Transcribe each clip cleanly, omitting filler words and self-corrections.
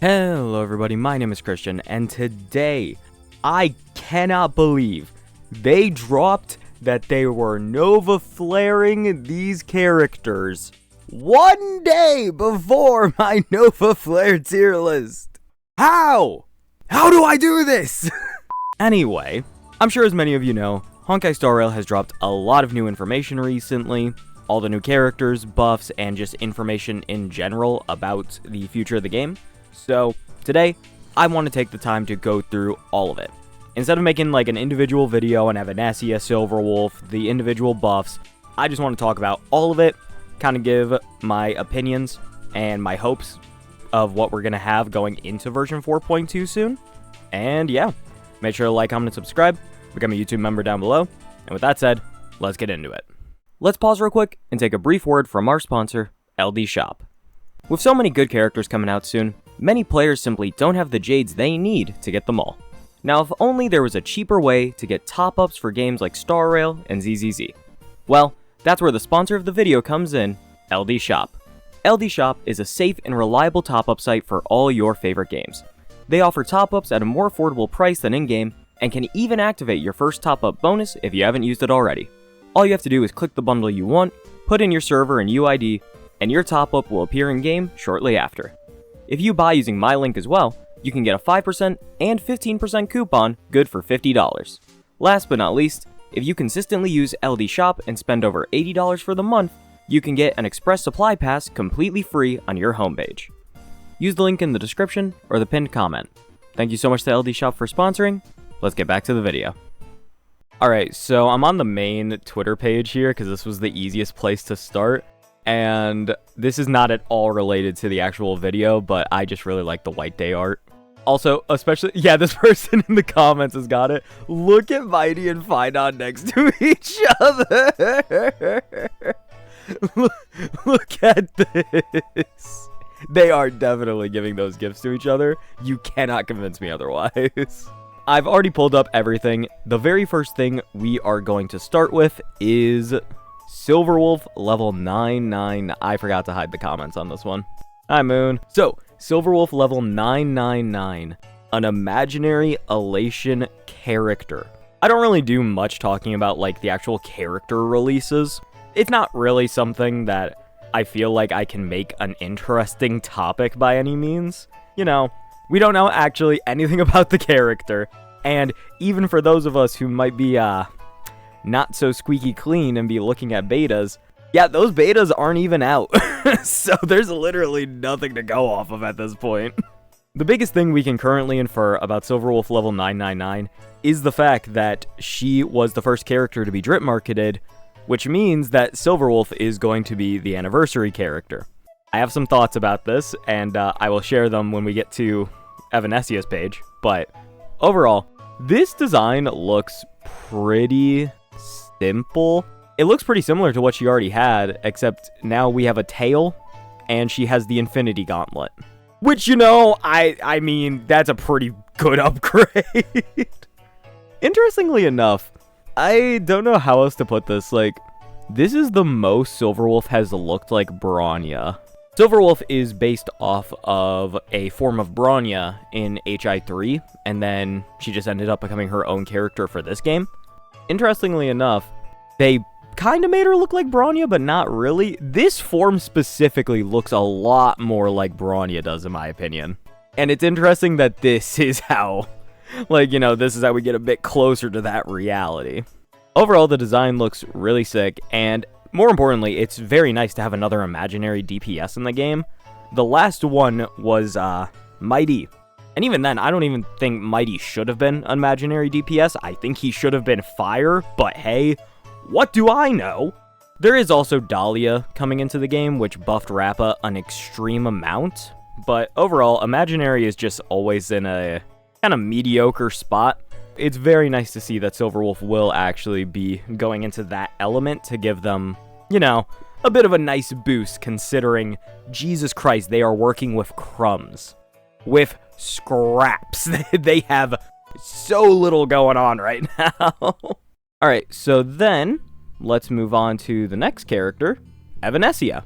Hello everybody, my name is Christian, and today, I cannot believe they dropped that they were Nova flaring these characters one day before my Nova Flare tier list. How? How do I do this? Anyway, I'm sure as many of you know, Honkai Star Rail has dropped a lot of new information recently, all the new characters, buffs, and just information in general about the future of the game. So, today, I want to take the time to go through all of it. Instead of making like an individual video on Evanescea, Silverwolf, the individual buffs, I just want to talk about all of it, kind of give my opinions and my hopes of what we're going to have going into version 4.2 soon. And yeah, make sure to like, comment, and subscribe, become a YouTube member down below. And with that said, let's get into it. Let's pause real quick and take a brief word from our sponsor, LD Shop. With so many good characters coming out soon, many players simply don't have the jades they need to get them all. Now, if only there was a cheaper way to get top-ups for games like Star Rail and ZZZ. Well, that's where the sponsor of the video comes in, LD Shop. LD Shop is a safe and reliable top-up site for all your favorite games. They offer top-ups at a more affordable price than in-game, and can even activate your first top-up bonus if you haven't used it already. All you have to do is click the bundle you want, put in your server and UID, and your top-up will appear in-game shortly after. If you buy using my link as well, you can get a 5% and 15% coupon good for $50. Last but not least, if you consistently use LD Shop and spend over $80 for the month, you can get an Express Supply Pass completely free on your homepage. Use the link in the description or the pinned comment. Thank you so much to LD Shop for sponsoring. Let's get back to the video. Alright, so I'm on the main Twitter page here because this was the easiest place to start. And this is not at all related to the actual video, but I just really like the White Day art. Also, especially, yeah, this person in the comments has got it. Look at Mighty and Finon next to each other. Look at this. They are definitely giving those gifts to each other. You cannot convince me otherwise. I've already pulled up everything. The very first thing we are going to start with is Silverwolf level 99. I forgot to hide the comments on this one. Hi, Moon. So, Silverwolf level 999, an imaginary elation character. I don't really do much talking about like the actual character releases. It's not really something that I feel like I can make an interesting topic by any means. You know, we don't know actually anything about the character, and even for those of us who might be not so squeaky clean and be looking at betas, yeah, those betas aren't even out. So there's literally nothing to go off of at this point. The biggest thing we can currently infer about Silverwolf level 999 is the fact that she was the first character to be drip marketed, which means that Silverwolf is going to be the anniversary character. I have some thoughts about this, and I will share them when we get to Evanescea's page, but overall, this design looks pretty simple. It looks pretty similar to what she already had, except now we have a tail, and she has the Infinity Gauntlet. Which, you know, I mean, that's a pretty good upgrade. Interestingly enough, I don't know how else to put this, like, this is the most Silverwolf has looked like Bronya. Silverwolf is based off of a form of Bronya in HI3, and then she just ended up becoming her own character for this game. Interestingly enough, they kind of made her look like Bronya, but not really. This form specifically looks a lot more like Bronya does, in my opinion. And it's interesting that this is how, like, you know, this is how we get a bit closer to that reality. Overall, the design looks really sick, and more importantly, it's very nice to have another imaginary DPS in the game. The last one was Mighty. And even then, I don't even think Mighty should have been an imaginary DPS. I think he should have been Fire, but hey, what do I know? There is also Dahlia coming into the game, which buffed Rappa an extreme amount. But overall, imaginary is just always in a kind of mediocre spot. It's very nice to see that Silverwolf will actually be going into that element to give them, you know, a bit of a nice boost, considering, Jesus Christ, they are working with crumbs. With scraps. They have so little going on right now. Alright, so then, let's move on to the next character, Evanescea.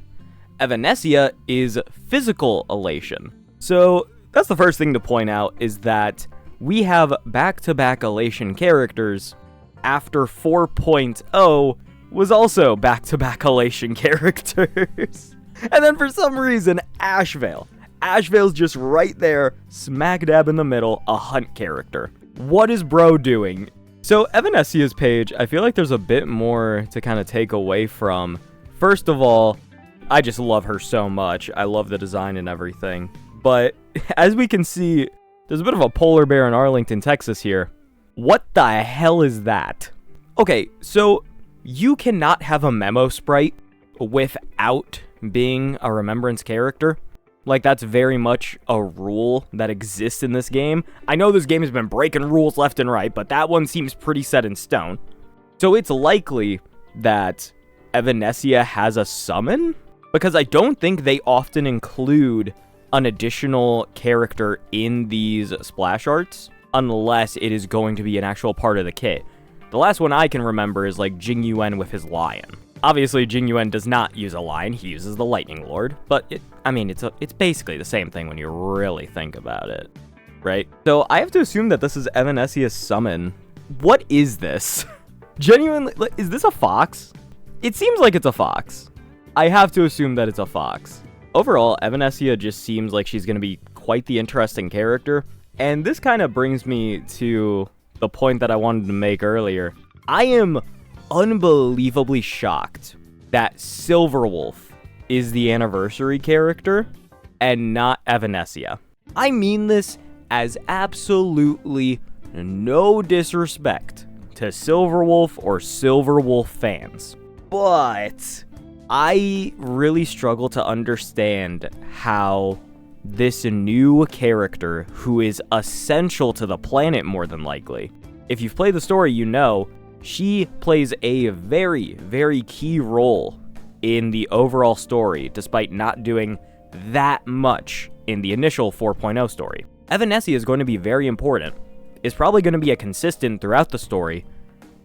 Evanescea is physical elation. So, That's the first thing to point out, is that we have back-to-back elation characters after 4.0 was also back-to-back elation characters. And then for some reason, Ashvale. Ashvale's just right there, smack dab in the middle, a hunt character. What is bro doing? So Evanesia's page, I feel like there's a bit more to kind of take away from. First of all, I just love her so much. I love the design and everything. But as we can see, there's a bit of a polar bear in Arlington, Texas here. What the hell is that? Okay, so you cannot have a memo sprite without being a remembrance character. Like, that's very much a rule that exists in this game. I know this game has been breaking rules left and right, but that one seems pretty set in stone. So it's likely that Evanesia has a summon? Because I don't think they often include an additional character in these splash arts, unless it is going to be an actual part of the kit. The last one I can remember is like Jing Yuan with his lion. Obviously, Jing Yuan does not use a lion, he uses the Lightning Lord, but it's basically the same thing when you really think about it, right? So I have to assume that this is Evanesia's summon. What is this? Genuinely, is this a fox? It seems like it's a fox. I have to assume that it's a fox. Overall, Evanesia just seems like she's going to be quite the interesting character, and this kind of brings me to the point that I wanted to make earlier. I am unbelievably shocked that Silverwolf is the anniversary character and not Evanesia. I mean this as absolutely no disrespect to Silverwolf or Silverwolf fans, but I really struggle to understand how this new character, who is essential to the planet more than likely, if you've played the story, you know, she plays a very, very key role in the overall story, despite not doing that much in the initial 4.0 story. Evanesia is going to be very important, is probably going to be a consistent throughout the story,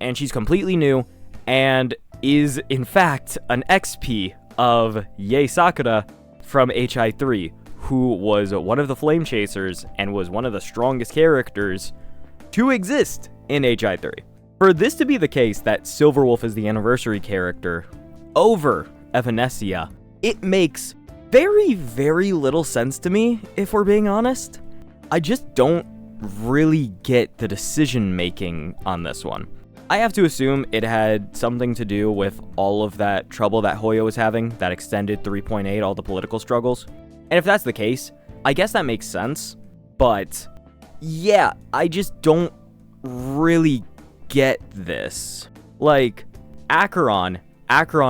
and she's completely new, and is, in fact, an XP of Yae Sakura from HI3, who was one of the Flame Chasers and was one of the strongest characters to exist in HI3. For this to be the case, that Silverwolf is the anniversary character over Evanesia, it makes very, very little sense to me, if we're being honest. I just don't really get the decision making on this one. I have to assume it had something to do with all of that trouble that Hoyo was having, that extended 3.8, all the political struggles. And if that's the case, I guess that makes sense. But yeah, I just don't really get this. Like, Acheron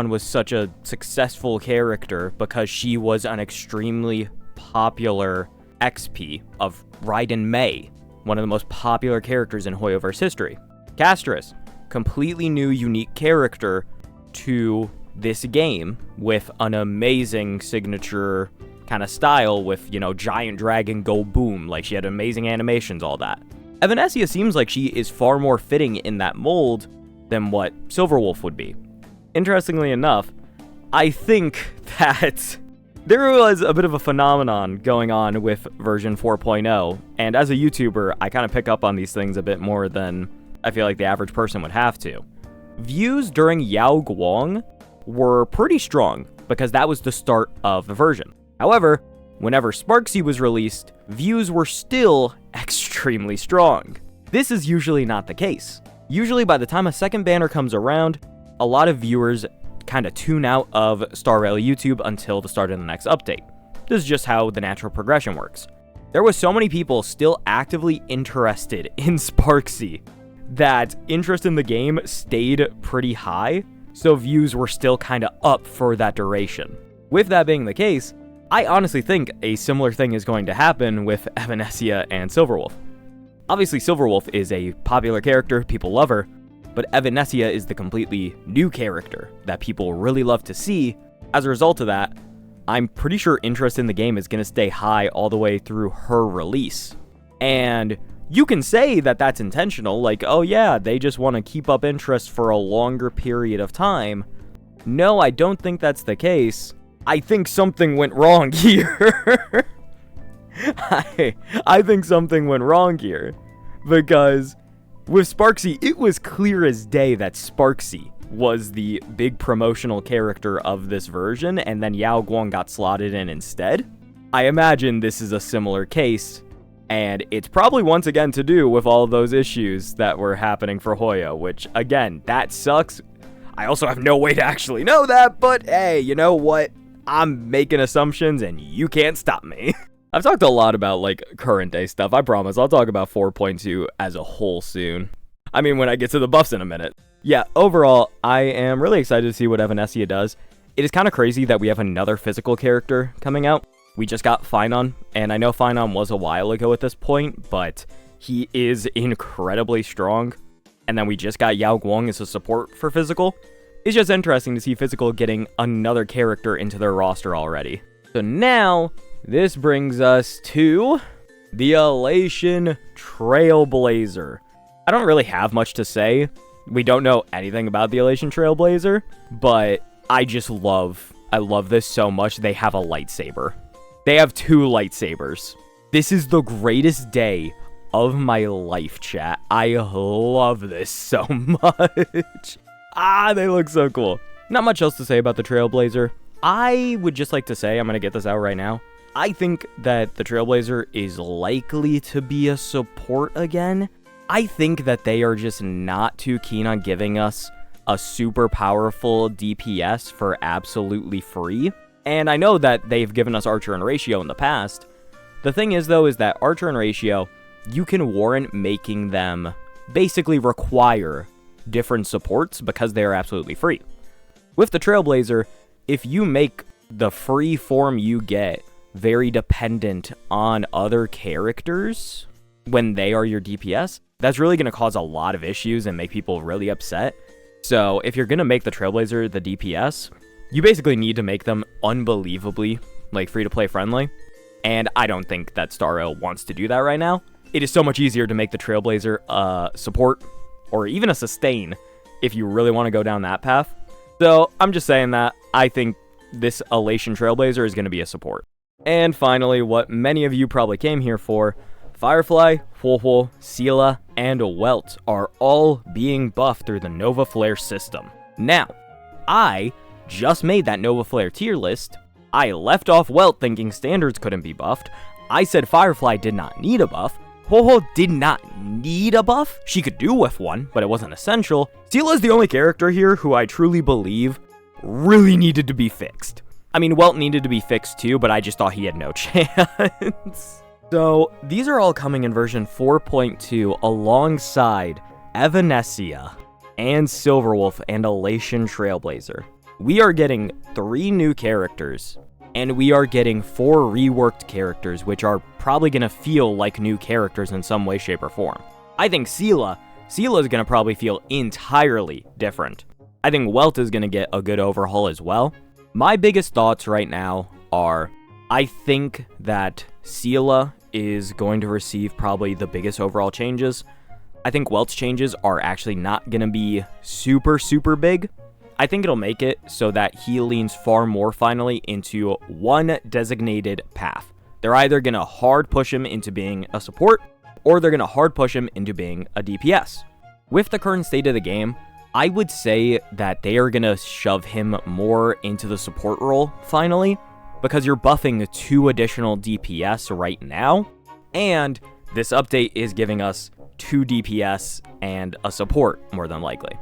was such a successful character because she was an extremely popular XP of Raiden Mei, one of the most popular characters in Hoyoverse history. Castris, completely new, unique character to this game with an amazing signature kind of style with, you know, giant dragon go boom, like she had amazing animations, all that. Evanesia seems like she is far more fitting in that mold than what Silverwolf would be. Interestingly enough, I think that there was a bit of a phenomenon going on with version 4.0, and as a YouTuber, I kind of pick up on these things a bit more than I feel like the average person would have to. Views during Yao Guang were pretty strong, because that was the start of the version. However, whenever Sparksy was released, views were still extremely strong. This is usually not the case. Usually by the time a second banner comes around, a lot of viewers kind of tune out of Star Rail YouTube until the start of the next update. This is just how the natural progression works. There was so many people still actively interested in Sparksy that interest in the game stayed pretty high, so views were still kind of up for that duration. With that being the case, I honestly think a similar thing is going to happen with Evanesia and Silverwolf. Obviously, Silverwolf is a popular character, people love her, but Evanesia is the completely new character that people really love to see. As a result of that, I'm pretty sure interest in the game is going to stay high all the way through her release. And you can say that that's intentional, like, oh yeah, they just want to keep up interest for a longer period of time. No, I don't think that's the case. I think something went wrong here. I think something went wrong here. Because with Sparksy, it was clear as day that Sparksy was the big promotional character of this version, and then Yao Guang got slotted in instead. I imagine this is a similar case, and it's probably once again to do with all of those issues that were happening for Hoya, which, again, that sucks. I also have no way to actually know that, but hey, you know what? I'm making assumptions, and you can't stop me. I've talked a lot about, like, current day stuff. I promise I'll talk about 4.2 as a whole soon. I mean, when I get to the buffs in a minute. Yeah, overall, I am really excited to see what Evanescea does. It is kind of crazy that we have another physical character coming out. We just got Finon, and I know Finon was a while ago at this point, but he is incredibly strong. And then we just got Yao Guang as a support for physical. It's just interesting to see physical getting another character into their roster already. So now, this brings us to the Elation Trailblazer. I don't really have much to say. We don't know anything about the Elation Trailblazer, but I love this so much. They have a lightsaber. They have 2 lightsabers. This is the greatest day of my life, chat. I love this so much. They look so cool. Not much else to say about the Trailblazer. I would just like to say, I'm going to get this out right now. I think that the Trailblazer is likely to be a support again. I think that they are just not too keen on giving us a super powerful DPS for absolutely free. And I know that they've given us Archer and Ratio in the past. The thing is, though, is that Archer and Ratio, you can warrant making them basically require different supports because they are absolutely free. With the Trailblazer, if you make the free form you get very dependent on other characters when they are your DPS, that's really going to cause a lot of issues and make people really upset. So if you're going to make the Trailblazer the DPS, you basically need to make them unbelievably, like, free-to-play friendly. And I don't think that Star Rail wants to do that right now. It is so much easier to make the Trailblazer a support or even a sustain if you really want to go down that path. So I'm just saying that I think this Elation Trailblazer is going to be a support. And finally, what many of you probably came here for, Firefly, Huohuo, Seela, and Welt are all being buffed through the Nova Flare system. Now, I just made that Nova Flare tier list. I left off Welt thinking standards couldn't be buffed. I said Firefly did not need a buff. Huohuo did not need a buff. She could do with one, but it wasn't essential. Seela is the only character here who I truly believe really needed to be fixed. I mean, Welt needed to be fixed too, but I just thought he had no chance. So, these are all coming in version 4.2 alongside Evanescea and Silverwolf and Elation Trailblazer. We are getting 3 new characters, and we are getting 4 reworked characters, which are probably going to feel like new characters in some way, shape, or form. I think Seela is going to probably feel entirely different. I think Welt is going to get a good overhaul as well. My biggest thoughts right now are, I think that Seela is going to receive probably the biggest overall changes. I think Welt's changes are actually not going to be super, super big. I think it'll make it so that he leans far more finally into one designated path. They're either going to hard push him into being a support, or they're going to hard push him into being a DPS. With the current state of the game, I would say that they are going to shove him more into the support role finally, because you're buffing 2 additional DPS right now, and this update is giving us 2 DPS and a support, more than likely.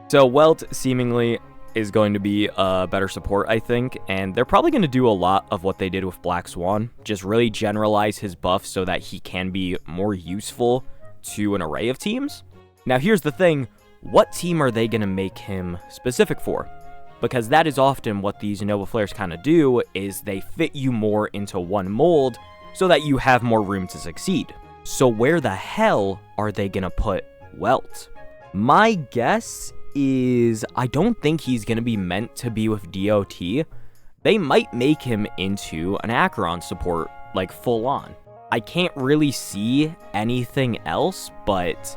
So Welt seemingly is going to be a better support, I think, and they're probably going to do a lot of what they did with Black Swan, just really generalize his buff so that he can be more useful to an array of teams. Now here's the thing, what team are they going to make him specific for? Because that is often what these Nova Flares kind of do, is they fit you more into one mold so that you have more room to succeed. So where the hell are they going to put Welt? My guess is I don't think he's going to be meant to be with DOT. They might make him into an Acheron support, like full on. I can't really see anything else, but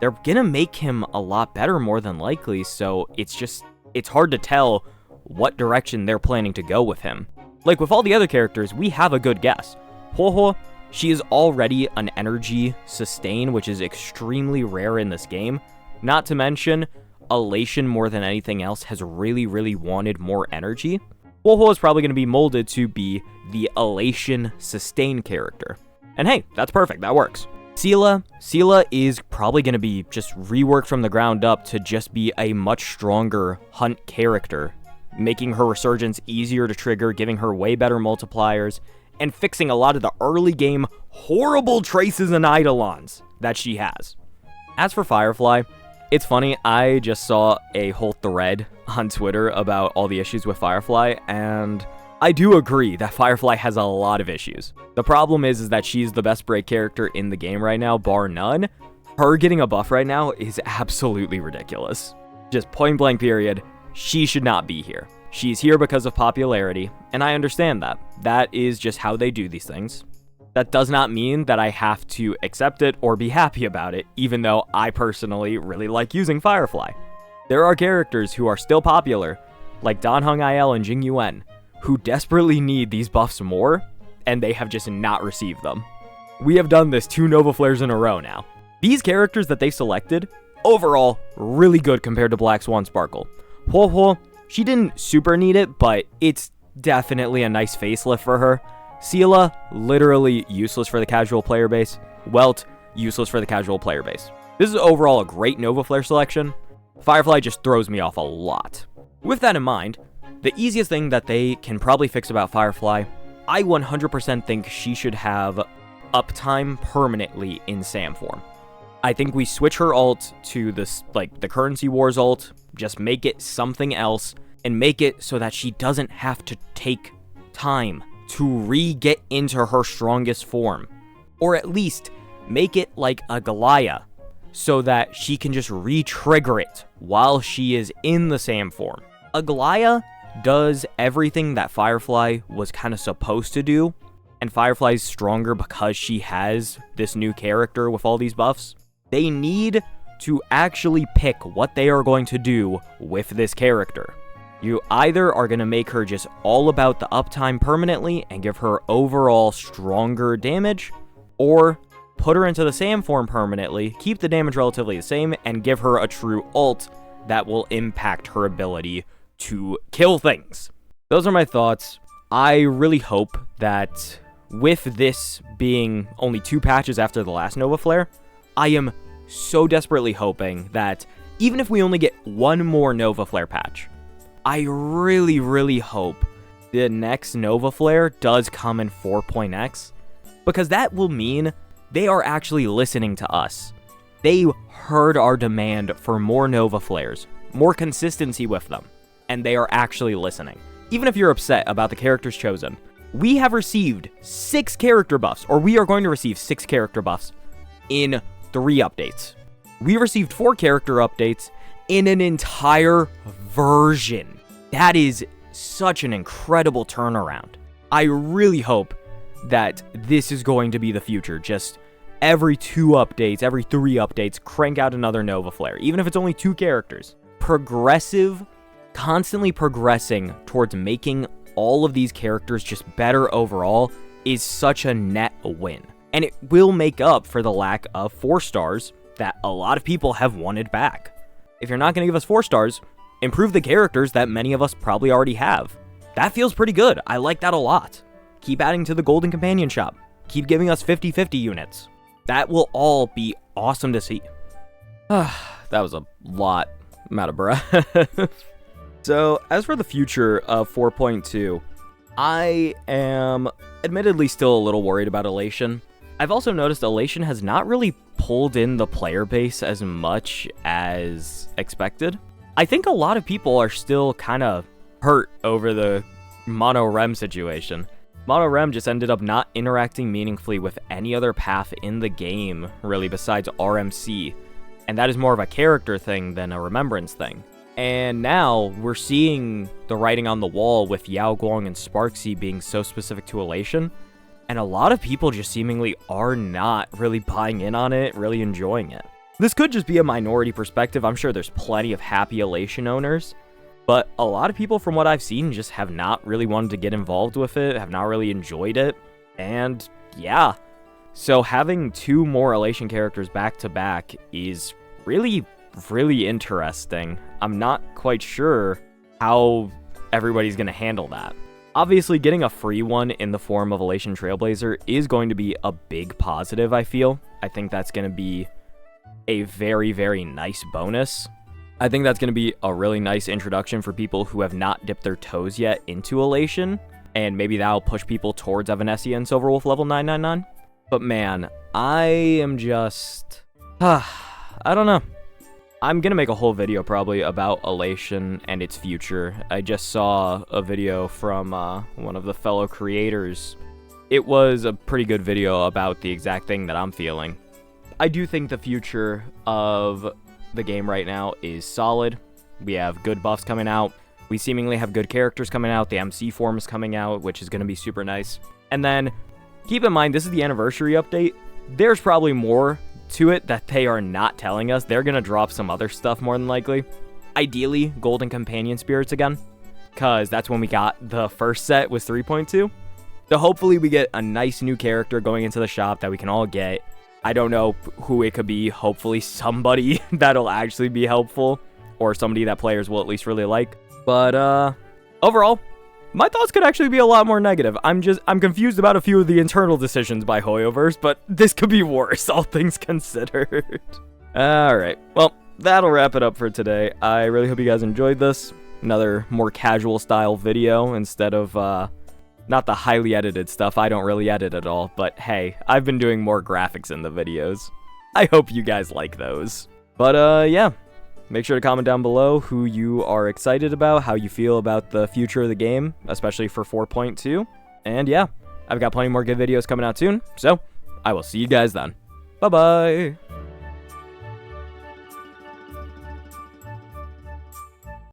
they're going to make him a lot better more than likely, so it's hard to tell what direction they're planning to go with him. Like with all the other characters, we have a good guess. Huohuo, she is already an energy sustain, which is extremely rare in this game. Not to mention, Elation more than anything else has really wanted more energy. Huohuo is probably going to be molded to be the Elation sustain character. And hey, that's perfect, that works. Seele is probably going to be just reworked from the ground up to just be a much stronger hunt character, making her resurgence easier to trigger, giving her way better multipliers, and fixing a lot of the early game horrible traces and eidolons that she has. As for Firefly, it's funny, I just saw a whole thread on Twitter about all the issues with Firefly, and I do agree that Firefly has a lot of issues. The problem is that she's the best break character in the game right now, bar none. Her getting a buff right now is absolutely ridiculous. Just point blank period, she should not be here. She's here because of popularity, and I understand that. That is just how they do these things. That does not mean that I have to accept it or be happy about it, even though I personally really like using Firefly. There are characters who are still popular, like Danheng Il and Jing Yuan, who desperately need these buffs more, and they have just not received them. We have done this 2 Nova Flares in a row now. These characters that they selected, overall, really good compared to Black Swan Sparkle. Huohuo, she didn't super need it, but it's definitely a nice facelift for her. Seele, literally useless for the casual player base. Welt, useless for the casual player base. This is overall a great Nova Flare selection. Firefly just throws me off a lot. With that in mind, the easiest thing that they can probably fix about Firefly, I 100% think she should have uptime permanently in SAM form. I think we switch her ult to this, like the Currency Wars ult, just make it something else, and make it so that she doesn't have to take time to re-get into her strongest form. Or at least make it like a Galaya, so that she can just re-trigger it while she is in the SAM form. A Galaya does everything that Firefly was kind of supposed to do, and Firefly's stronger because she has this new character with all these buffs. They need to actually pick what they are going to do with this character. You either are going to make her just all about the uptime permanently and give her overall stronger damage, or put her into the SAM form permanently, keep the damage relatively the same, and give her a true ult that will impact her ability to kill things. Those are my thoughts. I really hope that with this being only 2 patches after the last Nova Flare, I am so desperately hoping that even if we only get 1 more Nova Flare patch, I really hope the next Nova Flare does come in 4.x, because that will mean they are actually listening to us. They heard our demand for more Nova Flares, more consistency with them, and they are actually listening. Even if you're upset about the characters chosen, we have received 6 character buffs, or we are going to receive 6 character buffs in 3 updates. We received 4 character updates in an entire version. That is such an incredible turnaround. I really hope that this is going to be the future. Just every 2 updates, every 3 updates, crank out another Nova Flare, even if it's only 2 characters. Progressive, constantly progressing towards making all of these characters just better overall is such a net win. And it will make up for the lack of 4 stars that a lot of people have wanted back. If you're not going to give us 4 stars, improve the characters that many of us probably already have. That feels pretty good. I like that a lot. Keep adding to the Golden Companion Shop. Keep giving us 50/50 units. That will all be awesome to see. That was a lot. I'm out of breath. So, as for the future of 4.2, I am admittedly still a little worried about Elation. I've also noticed Elation has not really pulled in the player base as much as expected. I think a lot of people are still kind of hurt over the Mono Rem situation. Mono Rem just ended up not interacting meaningfully with any other path in the game, really, besides RMC. And that is more of a character thing than a remembrance thing. And now we're seeing the writing on the wall with Yao Guang and Sparksy being so specific to Elation. And a lot of people just seemingly are not really buying in on it, really enjoying it. This could just be a minority perspective. I'm sure there's plenty of happy Elation owners. But a lot of people, from what I've seen, just have not really wanted to get involved with it, have not really enjoyed it. And yeah. So having 2 more Elation characters back to back is really, really interesting. I'm not quite sure how everybody's going to handle that. Obviously, getting a free one in the form of Elation Trailblazer is going to be a big positive, I feel. I think that's going to be a very, very nice bonus. I think that's going to be a really nice introduction for people who have not dipped their toes yet into Elation, and maybe that'll push people towards Evanescence and Silverwolf level 999. But man, I am just... I don't know. I'm going to make a whole video probably about Elation and its future. I just saw a video from one of the fellow creators. It was a pretty good video about the exact thing that I'm feeling. I do think the future of the game right now is solid. We have good buffs coming out. We seemingly have good characters coming out. The MC form is coming out, which is going to be super nice. And then, keep in mind, this is the anniversary update. There's probably more to it that they are not telling us. They're going to drop some other stuff more than likely. Ideally, Golden Companion Spirits again, because that's when we got the first set was 3.2. So hopefully we get a nice new character going into the shop that we can all get. I don't know who it could be. Hopefully somebody that'll actually be helpful, or somebody that players will at least really like. But overall, my thoughts could actually be a lot more negative. I'm confused about a few of the internal decisions by Hoyoverse, but this could be worse, all things considered. Alright, well, that'll wrap it up for today. I really hope you guys enjoyed this. Another more casual style video instead of, not the highly edited stuff. I don't really edit at all, but hey, I've been doing more graphics in the videos. I hope you guys like those. But, yeah. Make sure to comment down below who you are excited about, how you feel about the future of the game, especially for 4.2. And yeah, I've got plenty more good videos coming out soon, so I will see you guys then. Bye-bye!